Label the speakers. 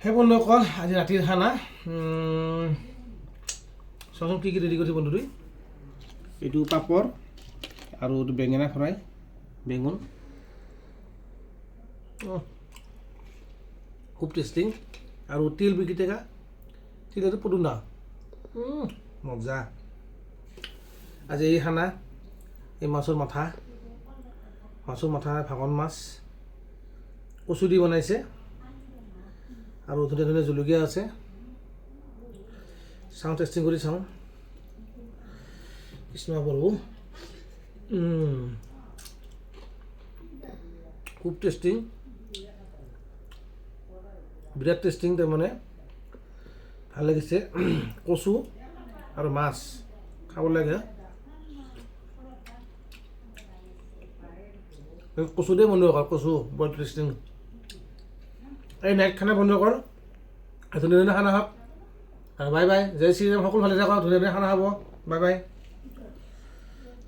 Speaker 1: সেই বন্ধুসকল আজি ৰাতিৰ খানা চাওঁচোন কি ৰেডি কৰিছে বন্ধু তুই এইটো পাপৰ আৰু এইটো বেঙেনা ফ্ৰাই বেঙুন খুব টেষ্টিং আৰু তিল বিকিটেকা তিলটো পদুনা মজা আজি এই খানা এই মাছৰ মাথা ভাঙন মাছ কচু দি বনাইছে আৰু ধুনীয়া ধুনীয়া জলকীয়া আছে চাওঁ টেষ্টিং কৰি চাওঁ কৃষ্ণ প্ৰভু খুব টেষ্টিং বিৰাট টেষ্টিং তাৰমানে ভাল লাগিছে কচু আৰু মাছ খাব লাগে কচু দিয়ে বন্ধু কৰ কচু বৰ টেষ্টিং এই নেক্সট খানা বন্ধ কৰ ধুনীয়া ধুনীয়া খানা হওক আৰু বাই বাই জয় শ্ৰীৰাম সকলো ভালে থাকক ধুনীয়া ধুনীয়া খানা হ'ব বাই বাই